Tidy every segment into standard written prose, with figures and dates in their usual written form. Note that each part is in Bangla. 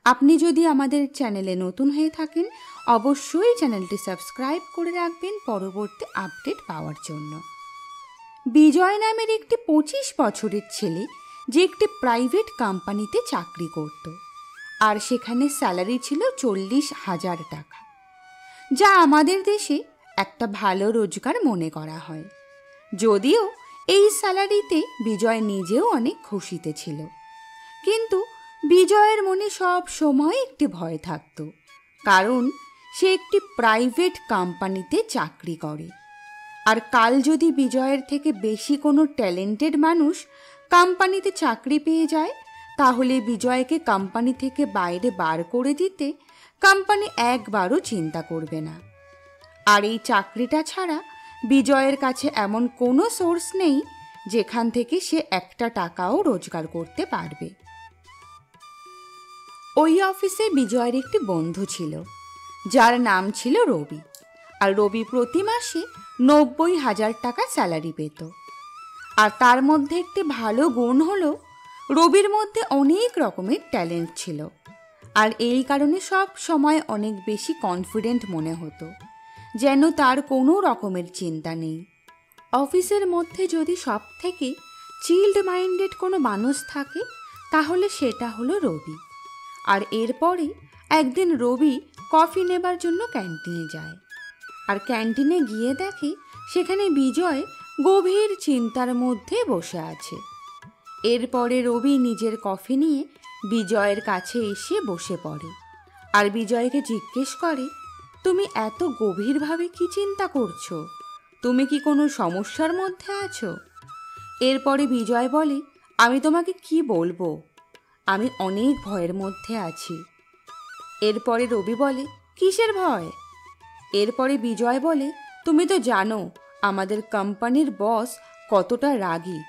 আপনি যদি আমাদের চ্যানেলে নতুন হয়ে থাকেন অবশ্যই চ্যানেলটি সাবস্ক্রাইব করে রাখবেন পরবর্তী আপডেট পাওয়ার জন্য। বিজয় নামের একটি 25 বছরের ছেলে যে একটি প্রাইভেট কোম্পানিতে চাকরি করত, আর সেখানে স্যালারি ছিল 40,000 টাকা, যা আমাদের দেশে একটা ভালো রোজগার মনে করা হয়। যদিও এই স্যালারিতে বিজয় নিজেও অনেক খুশিতে ছিল, কিন্তু বিজয়ের মনে সব সময় একটি ভয় থাকত, কারণ সে একটি প্রাইভেট কোম্পানিতে চাকরি করে। আর কাল যদি বিজয়ের থেকে বেশি কোনো ট্যালেন্টেড মানুষ কোম্পানিতে চাকরি পেয়ে যায়, তাহলে বিজয়কে কোম্পানি থেকে বাইরে বার করে দিতে কোম্পানি একবারও চিন্তা করবে না। আর এই চাকরিটা ছাড়া বিজয়ের কাছে এমন কোনো সোর্স নেই যেখান থেকে সে একটা টাকাও রোজগার করতে পারবে। ওই অফিসে বিজয়ের একটি বন্ধু ছিল, যার নাম ছিল রবি। আর রবি প্রতি মাসে 90,000 টাকা স্যালারি পেত। আর তার মধ্যে একটি ভালো গুণ হলো রবির মধ্যে অনেক রকমের ট্যালেন্ট ছিল, আর এই কারণে সব সময় অনেক বেশি কনফিডেন্ট মনে হতো, যেন তার কোনো রকমের চিন্তা নেই। অফিসের মধ্যে যদি সব থেকে চিল্ড মাইন্ডেড কোনো মানুষ থাকে তাহলে সেটা হলো রবি। আর এরপরে একদিন রবি কফি নেবার জন্য ক্যান্টিনে যায়, আর ক্যান্টিনে গিয়ে দেখে সেখানে বিজয় গভীর চিন্তার মধ্যে বসে আছে। এরপরে রবি নিজের কফি নিয়ে বিজয়ের কাছে এসে বসে পড়ে, আর বিজয়কে জিজ্ঞেস করে, তুমি এত গভীরভাবে কি চিন্তা করছো? তুমি কি কোনো সমস্যার মধ্যে আছো? এরপরে বিজয় বলে, আমি তোমাকে কি বলবো, আমি অনেক ভয়ের মধ্যে আছি। এরপরে রবি বলে, কিসের ভয়? এরপরে বিজয় বলে, তুমি তো জানো আমাদের কোম্পানির বস কতটা রাগী।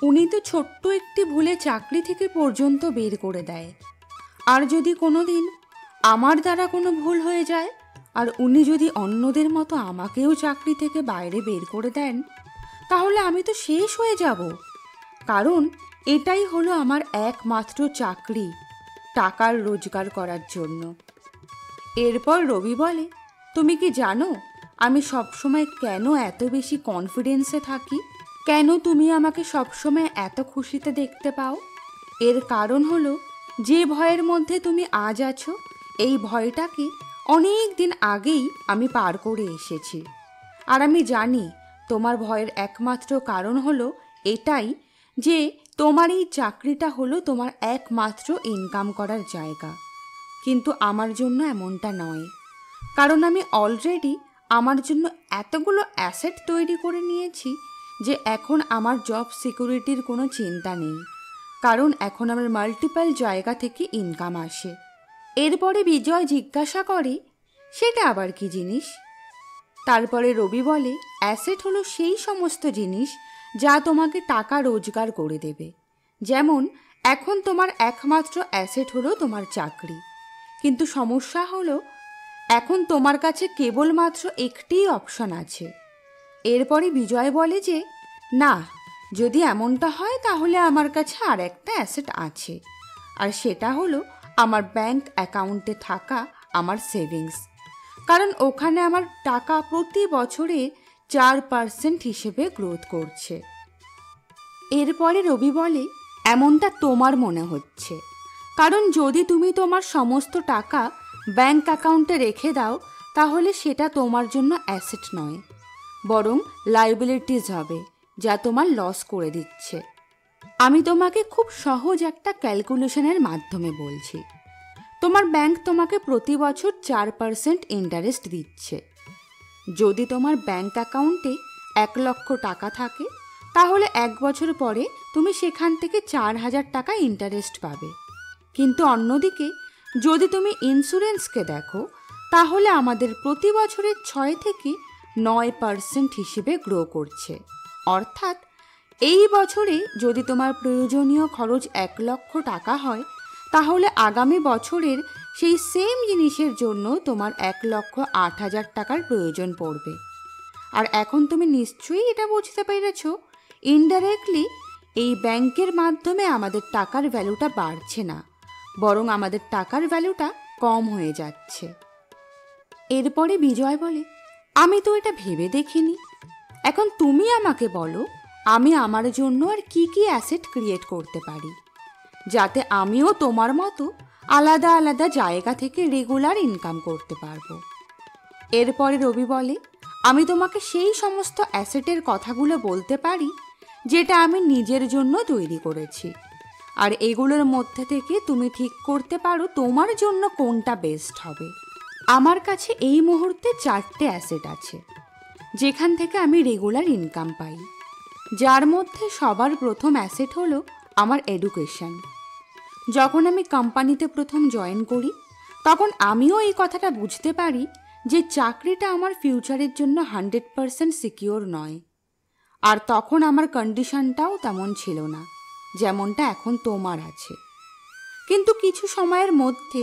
উনি তো ছোট্ট একটি ভুলে চাকরি থেকে পর্যন্ত বের করে দেয়। আর যদি কোনো দিন আমার দ্বারা কোনো ভুল হয়ে যায় আর উনি যদি অন্যদের মতো আমাকেও চাকরি থেকে বাইরে বের করে দেন, তাহলে আমি তো শেষ হয়ে যাব, কারণ এটাই হলো আমার একমাত্র চাকরি, টাকার রোজগার করার জন্য। এরপর রবি বলে, তুমি কি জানো আমি সবসময় কেন এত বেশি কনফিডেন্সে থাকি? কেন তুমি আমাকে সবসময় এত খুশিতে দেখতে পাও? এর কারণ হলো, যে ভয়ের মধ্যে তুমি আজ আছো, এই ভয়টাকে অনেক দিন আগেই আমি পার করে এসেছি। আর আমি জানি তোমার ভয়ের একমাত্র কারণ হলো এটাই যে তোমার এই চাকরিটা হলো তোমার একমাত্র ইনকাম করার জায়গা। কিন্তু আমার জন্য এমনটা নয়, কারণ আমি অলরেডি আমার জন্য এতগুলো অ্যাসেট তৈরি করে নিয়েছি যে এখন আমার জব সিকিউরিটির কোনো চিন্তা নেই, কারণ এখন আমার মাল্টিপল জায়গা থেকে ইনকাম আসে। এরপরে বিজয় জিজ্ঞাসা করে, সেটা আবার কি জিনিস? তারপরে রবি বলে, অ্যাসেট হলো সেই সমস্ত জিনিস যা তোমাকে টাকা রোজগার করে দেবে। যেমন এখন তোমার একমাত্র অ্যাসেট হলো তোমার চাকরি, কিন্তু সমস্যা হলো এখন তোমার কাছে কেবলমাত্র একটিই অপশন আছে। এরপরে বিজয় বলে যে, না, যদি এমনটা হয় তাহলে আমার কাছে আর একটা অ্যাসেট আছে, আর সেটা হলো আমার ব্যাংক অ্যাকাউন্টে থাকা আমার সেভিংস, কারণ ওখানে আমার টাকা প্রতি বছরে 4% হিসেবে গ্রোথ করছে। এরপরে রবি বলে, এমনটা তোমার মনে হচ্ছে, কারণ যদি তুমি তোমার সমস্ত টাকা ব্যাংক অ্যাকাউন্টে রেখে দাও তাহলে সেটা তোমার জন্য অ্যাসেট নয়, বরং লায়াবিলিটিস হবে, যা তোমার লস করে দিচ্ছে। আমি তোমাকে খুব সহজ একটা ক্যালকুলেশনের মাধ্যমে বলছি। তোমার ব্যাংক তোমাকে প্রতি বছর 4% ইন্টারেস্ট দিচ্ছে। যদি তোমার ব্যাংক অ্যাকাউন্টে 1 লক্ষ টাকা থাকে তাহলে 1 বছর পরে তুমি সেখান থেকে 4,000 টাকা ইন্টারেস্ট পাবে। কিন্তু অন্যদিকে যদি তুমি ইন্স্যুরেন্সকে দেখো তাহলে আমাদের প্রতি বছরের 6 থেকে 9% হিসেবে গ্রো করছে। অর্থাৎ এই বছরে যদি তোমার প্রয়োজনীয় খরচ 1 লক্ষ টাকা হয় তাহলে আগামী বছরের সেই সেম জিনিসের জন্য তোমার 1,08,000 টাকার প্রয়োজন পড়বে। আর এখন তুমি নিশ্চয়ই এটা বুঝতে পেরেছো, ইনডাইরেক্টলি এই ব্যাংকের মাধ্যমে আমাদের টাকার ভ্যালুটা বাড়ছে না, বরং আমাদের টাকার ভ্যালুটা কম হয়ে যাচ্ছে। এরপরে বিজয় বলে, আমি তো এটা ভেবে দেখিনি। এখন তুমি আমাকে বলো, আমি আমার জন্য আর কি কি অ্যাসেট ক্রিয়েট করতে পারি, যাতে আমিও তোমার মতো আলাদা আলাদা জায়গা থেকে রেগুলার ইনকাম করতে পারবো। এরপরে রবি বলে, আমি তোমাকে সেই সমস্ত অ্যাসেটের কথাগুলো বলতে পারি যেটা আমি নিজের জন্য তৈরি করেছি, আর এগুলোর মধ্যে থেকে তুমি ঠিক করতে পারো তোমার জন্য কোনটা বেস্ট হবে। আমার কাছে এই মুহূর্তে 4টে অ্যাসেট আছে যেখান থেকে আমি রেগুলার ইনকাম পাই, যার মধ্যে সবার প্রথম অ্যাসেট হলো আমার এডুকেশন। যখন আমি কোম্পানিতে প্রথম জয়েন করি তখন আমিও এই কথাটা বুঝতে পারি যে চাকরিটা আমার ফিউচারের জন্য 100% সিকিওর নয়। আর তখন আমার কন্ডিশনটাও তেমন ছিল না যেমনটা এখন তোমার আছে। কিন্তু কিছু সময়ের মধ্যে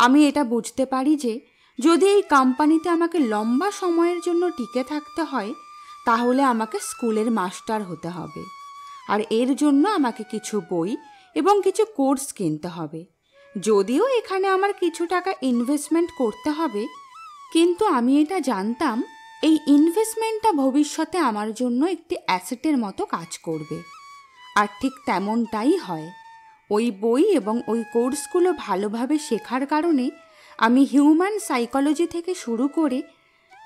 আমি এটা বুঝতে পারি যে যদি এই কোম্পানিতে আমাকে লম্বা সময়ের জন্য টিকে থাকতে হয় তাহলে আমাকে স্কুলের মাস্টার হতে হবে, আর এর জন্য আমাকে কিছু বই এবং কিছু কোর্স কিনতে হবে। যদিও এখানে আমার কিছু টাকা ইনভেস্টমেন্ট করতে হবে, কিন্তু আমি এটা জানতাম এই ইনভেস্টমেন্টটা ভবিষ্যতে আমার জন্য একটি অ্যাসেটের মতো কাজ করবে। আর ঠিক তেমনটাই হয়। ওই বই এবং ওই কোর্সগুলো ভালোভাবে শেখার কারণে আমি হিউম্যান সাইকোলজি থেকে শুরু করে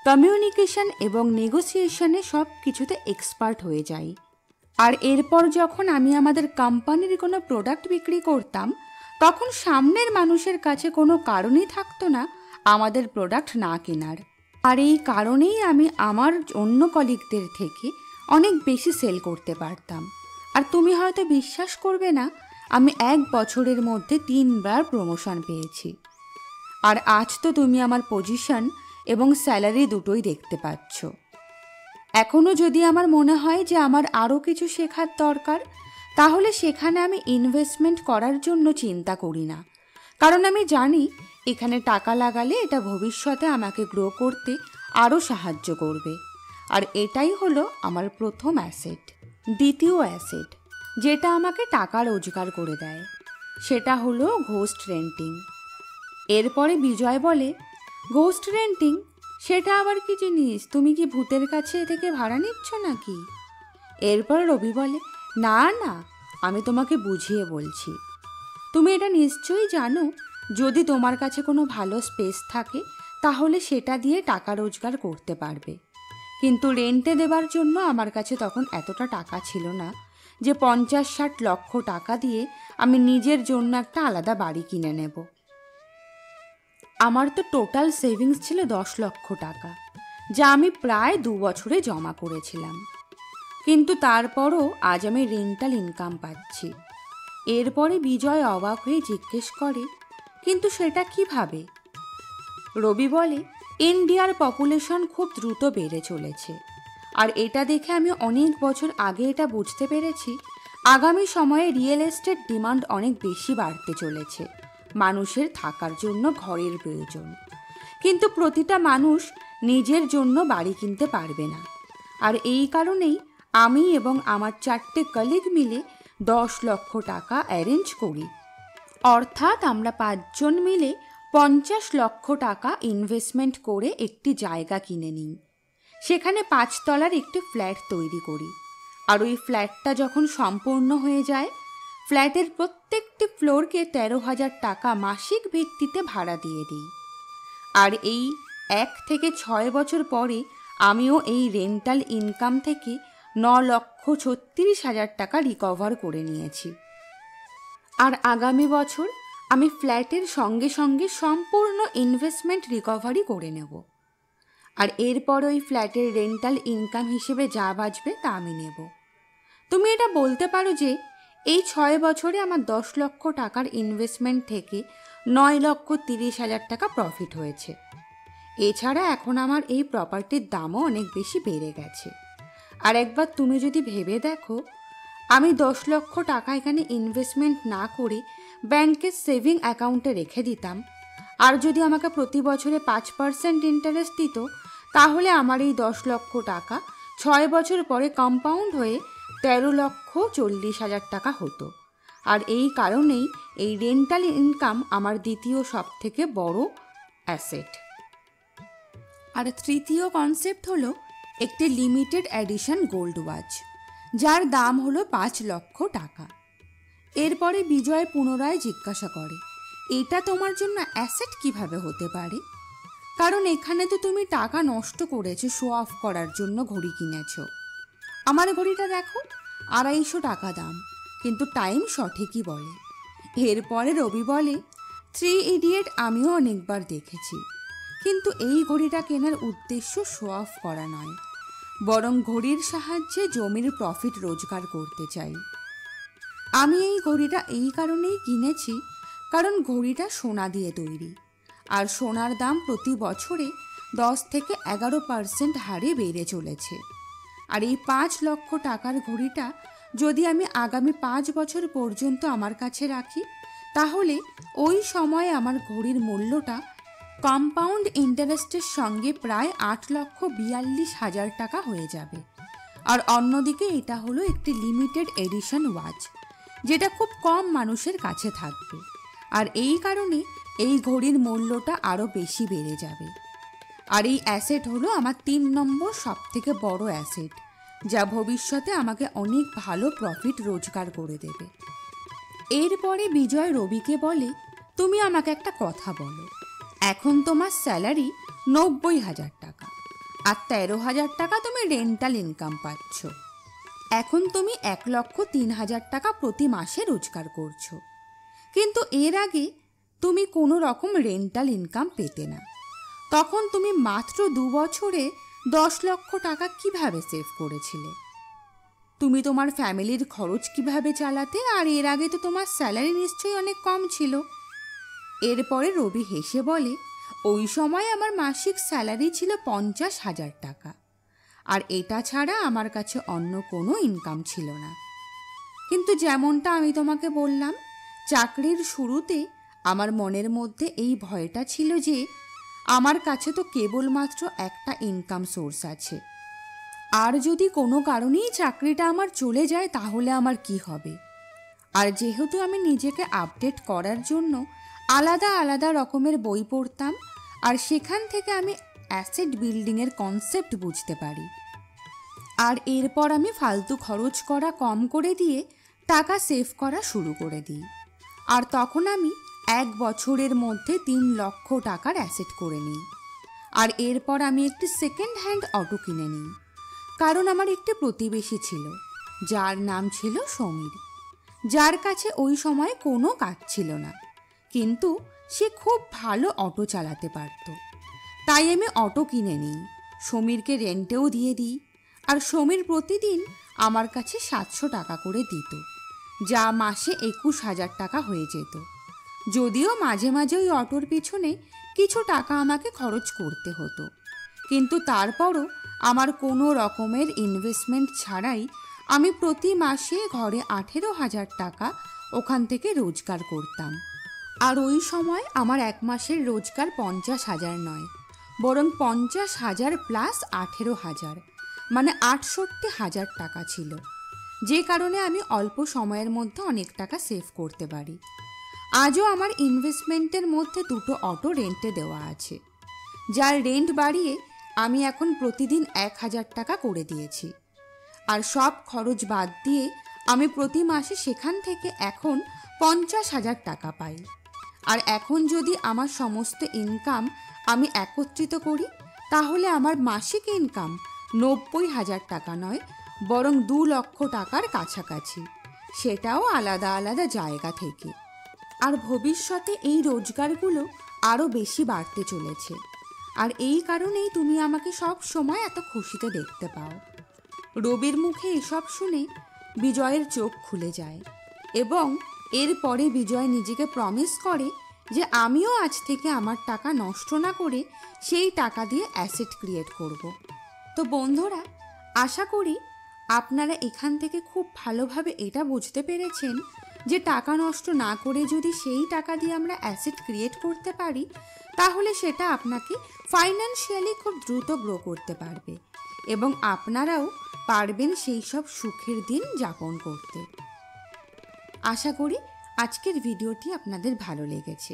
কমিউনিকেশন এবং নেগোসিয়েশনে সব কিছুতে এক্সপার্ট হয়ে যাই। আর এরপর যখন আমি আমাদের কোম্পানির কোনো প্রোডাক্ট বিক্রি করতাম তখন সামনের মানুষের কাছে কোনো কারণই থাকতো না আমাদের প্রোডাক্ট না কেনার। আর এই কারণেই আমি আমার অন্য কলিগদের থেকে অনেক বেশি সেল করতে পারতাম। আর তুমি হয়তো বিশ্বাস করবে না, আমি 1 বছরের মধ্যে 3বার প্রমোশন পেয়েছি। আর আজ তো তুমি আমার পজিশন এবং স্যালারি দুটোই দেখতে পাচ্ছ। এখনও যদি আমার মনে হয় যে আমার আরও কিছু শেখার দরকার, তাহলে সেখানে আমি ইনভেস্টমেন্ট করার জন্য চিন্তা করি না, কারণ আমি জানি এখানে টাকা লাগালে এটা ভবিষ্যতে আমাকে গ্রো করতে আরও সাহায্য করবে। আর এটাই হলো আমার প্রথম অ্যাসেট। দ্বিতীয় অ্যাসেট যেটা আমাকে টাকা রোজগার করে দেয় সেটা হলো ঘোস্ট রেন্টিং। এরপরে বিজয় বলে, ঘোস্ট রেন্টিং সেটা আবার কি জিনিস? তুমি কি ভূতের কাছে থেকে ভাড়া নিচ্ছ নাকি? এরপর রবি বলে, না না, আমি তোমাকে বুঝিয়ে বলছি। তুমি এটা নিশ্চয়ই জানো, যদি তোমার কাছে কোনো ভালো স্পেস থাকে তাহলে সেটা দিয়ে টাকা রোজগার করতে পারবে। কিন্তু রেন্টে দেবার জন্য আমার কাছে তখন এতটা টাকা ছিল না যে 50-60 লক্ষ টাকা দিয়ে আমি নিজের জন্য একটা আলাদা বাড়ি কিনে নেব। আমার তো টোটাল সেভিংস ছিল 10 লক্ষ টাকা, যা আমি প্রায় 2 বছরে জমা করেছিলাম। কিন্তু তারপরও আজ আমি রেন্টাল ইনকাম পাচ্ছি। এরপরে বিজয় অবাক হয়ে জিজ্ঞেস করে, কিন্তু সেটা কিভাবে? রবি বলে, ইন্ডিয়ার পপুলেশন খুব দ্রুত বেড়ে চলেছে, আর এটা দেখে আমি অনেক বছর আগে এটা বুঝতে পেরেছি আগামী সময়ে রিয়েল এস্টেট ডিমান্ড অনেক বেশি বাড়তে চলেছে। মানুষের থাকার জন্য ঘরের প্রয়োজন, কিন্তু প্রতিটা মানুষ নিজের জন্য বাড়ি কিনতে পারবে না। আর এই কারণেই আমি এবং আমার 4টে কলিগ মিলে 10 লক্ষ টাকা অ্যারেঞ্জ করি। অর্থাৎ আমরা 5 জন মিলে 50 লক্ষ টাকা ইনভেস্টমেন্ট করে একটি জায়গা কিনে নিই। সেখানে 5 তলার একটি ফ্ল্যাট তৈরি করি। আর ওই ফ্ল্যাটটা যখন সম্পূর্ণ হয়ে যায়, ফ্ল্যাটের প্রত্যেকটি ফ্লোরকে 13,000 টাকা মাসিক ভিত্তিতে ভাড়া দিয়ে দিই। আর এই 1 থেকে 6 বছর পরে আমিও এই রেন্টাল ইনকাম থেকে 9,36,000 টাকা রিকভার করে নিয়েছি। আর আগামী বছর আমি ফ্ল্যাটের সঙ্গে সঙ্গে সম্পূর্ণ ইনভেস্টমেন্ট রিকভারি করে নেব। আর এরপর ওই ফ্ল্যাটের রেন্টাল ইনকাম হিসেবে যা বাঁচবে তা আমি নেব। তুমি এটা বলতে পারো যে এই 6 বছরে আমার 10 লক্ষ টাকার ইনভেস্টমেন্ট থেকে 9,30,000 টাকা প্রফিট হয়েছে। এছাড়া এখন আমার এই প্রপার্টির দামও অনেক বেশি বেড়ে গেছে। আর একবার তুমি যদি ভেবে দেখো, আমি 10 লক্ষ টাকা এখানে ইনভেস্টমেন্ট না করে ব্যাংকের সেভিং অ্যাকাউন্টে রেখে দিতাম, আর যদি আমাকে প্রতি বছরে 5% ইন্টারেস্ট দিত, তাহলে আমার এই 10 লক্ষ টাকা 6 বছর পরে কম্পাউন্ড হয়ে 13,40,000 টাকা হতো। আর এই কারণেই এই রেন্টাল ইনকাম আমার দ্বিতীয় সবথেকে বড় অ্যাসেট। আর তৃতীয় কনসেপ্ট হলো একটি লিমিটেড এডিশন গোল্ড ওয়াচ, যার দাম হলো 5 লক্ষ টাকা। এরপরে বিজয় পুনরায় জিজ্ঞাসা করে, এটা তোমার জন্য অ্যাসেট কিভাবে হতে পারে? কারণ এখানে তো তুমি টাকা নষ্ট করেছো শো অফ করার জন্য ঘড়ি কিনেছ। আমার ঘড়িটা দেখো, 250 টাকা দাম, কিন্তু টাইম সঠিকই বলে। এরপরে রবি বলে, 3 ইডিয়েট আমিও অনেকবার দেখেছি, কিন্তু এই ঘড়িটা কেনার উদ্দেশ্য শো অফ করা নয়, বরং ঘড়ির সাহায্যে জমির প্রফিট রোজগার করতে চাই। আমি এই ঘড়িটা এই কারণেই কিনেছি, কারণ ঘড়িটা সোনা দিয়ে তৈরি, আর সোনার দাম প্রতি বছরে 10 থেকে 11% হারে বেড়ে চলেছে। আর এই 5 লক্ষ টাকার ঘড়িটা যদি আমি আগামী 5 বছর পর্যন্ত আমার কাছে রাখি, তাহলে ওই সময়ে আমার ঘড়ির মূল্যটা কম্পাউন্ড ইন্টারেস্টের সঙ্গে প্রায় 8,42,000 টাকা হয়ে যাবে। আর অন্যদিকে এটা হলো একটি লিমিটেড এডিশন ওয়াচ, যেটা খুব কম মানুষের কাছে থাকবে, আর এই কারণে এই ঘড়ির মূল্যটা আরও বেশি বেড়ে যাবে। আর এই অ্যাসেট হলো আমার 3 নম্বর সবথেকে বড় অ্যাসেট, যা ভবিষ্যতে আমাকে অনেক ভালো প্রফিট রোজগার করে দেবে। এরপরে বিজয় রবিকে বলে, তুমি আমাকে একটা কথা বলো, এখন তোমার স্যালারি 90,000 টাকা, আর 13,000 টাকা তুমি রেন্টাল ইনকাম পাচ্ছ। এখন তুমি 1,03,000 টাকা প্রতি মাসে রোজগার করছো, কিন্তু এর আগে তুমি কোনো রকম রেন্টাল ইনকাম পেতে না। তখন তুমি মাত্র 2 বছরে 10 লক্ষ টাকা কিভাবে সেভ করেছিলে? তুমি তোমার ফ্যামিলির খরচ কিভাবে চালাতে? আর এর আগে তো তোমার স্যালারি নিশ্চয়ই অনেক কম ছিল। এরপরে রবি হেসে বলে, ওই সময় আমার মাসিক স্যালারি ছিল 50,000 টাকা, আর এটা ছাড়া আমার কাছে অন্য কোনো ইনকাম ছিল না। কিন্তু যেমনটা আমি তোমাকে বললাম, চাকরির শুরুতে আমার মনের মধ্যে এই ভয়টা ছিল যে আমার কাছে তো কেবলমাত্র একটা ইনকাম সোর্স আছে, আর যদি কোনো কারণেই চাকরিটা আমার চলে যায় তাহলে আমার কি হবে? আর যেহেতু আমি নিজেকে আপডেট করার জন্য আলাদা আলাদা রকমের বই পড়তাম, আর সেখান থেকে আমি অ্যাসেট বিল্ডিংয়ের কনসেপ্ট বুঝতে পারি। আর এরপর আমি ফালতু খরচ করা কম করে দিয়ে টাকা সেভ করা শুরু করে দিই। আর তখন আমি 1 বছরের মধ্যে 3 লক্ষ টাকার অ্যাসেট করে নিই। আর এরপর আমি একটি সেকেন্ড হ্যান্ড অটো কিনে নিই, কারণ আমার একটি প্রতিবেশী ছিল যার নাম ছিল সমীর, যার কাছে ওই সময় কোনো কাজ ছিল না, কিন্তু সে খুব ভালো অটো চালাতে পারত। তাই আমি অটো কিনে নিই, সমীরকে রেন্টেও দিয়ে দিই, আর সমীর প্রতিদিন আমার কাছে 700 টাকা করে দিত, যা মাসে 21,000 টাকা হয়ে যেত। যদিও মাঝে মাঝে ওই অটোর পিছনে কিছু টাকা আমাকে খরচ করতে হতো, কিন্তু তারপরও আমার কোনো রকমের ইনভেস্টমেন্ট ছাড়াই আমি প্রতি মাসে ঘরে 18,000 টাকা ওখান থেকে রোজগার করতাম। আর ওই সময় আমার 1 মাসের রোজগার 50,000 নয়, বরং 50,000 প্লাস 18,000, মানে 68,000 টাকা ছিল, যে কারণে আমি অল্প সময়ের মধ্যে অনেক টাকা সেভ করতে পারি। আজও আমার ইনভেস্টমেন্টের মধ্যে 2টো অটো রেন্টে দেওয়া আছে, যার রেন্ট বাড়িয়ে আমি এখন প্রতিদিন 1,000 টাকা করে দিয়েছি। আর সব খরচ বাদ দিয়ে আমি প্রতি মাসে সেখান থেকে এখন 50,000 টাকা পাই। আর এখন যদি আমার সমস্ত ইনকাম আমি একত্রিত করি, তাহলে আমার মাসিক ইনকাম 90,000 টাকা নয়, বরং 2 লক্ষ টাকার কাছাকাছি, সেটাও আলাদা আলাদা জায়গা থেকে। আর ভবিষ্যতে এই রোজগারগুলো আরও বেশি বাড়তে চলেছে, আর এই কারণেই তুমি আমাকে সব সময় এত খুশিতে দেখতে পাও। রবির মুখে এসব শুনে বিজয়ের চোখ খুলে যায়, এবং এরপরে বিজয় নিজেকে প্রমিস করে যে আমিও আজ থেকে আমার টাকা নষ্ট না করে সেই টাকা দিয়ে অ্যাসেট ক্রিয়েট করব। তো বন্ধুরা, আশা করি আপনারা এখান থেকে খুব ভালোভাবে এটা বুঝতে পেরেছেন যে টাকা নষ্ট না করে যদি সেই টাকা দিয়ে আমরা অ্যাসেট ক্রিয়েট করতে পারি, তাহলে সেটা আপনাকে ফাইন্যান্সিয়ালি খুব দ্রুত গ্রো করতে পারবে, এবং আপনারাও পারবেন সেই সব সুখের দিন যাপন করতে। আশা করি আজকের ভিডিওটি আপনাদের ভালো লেগেছে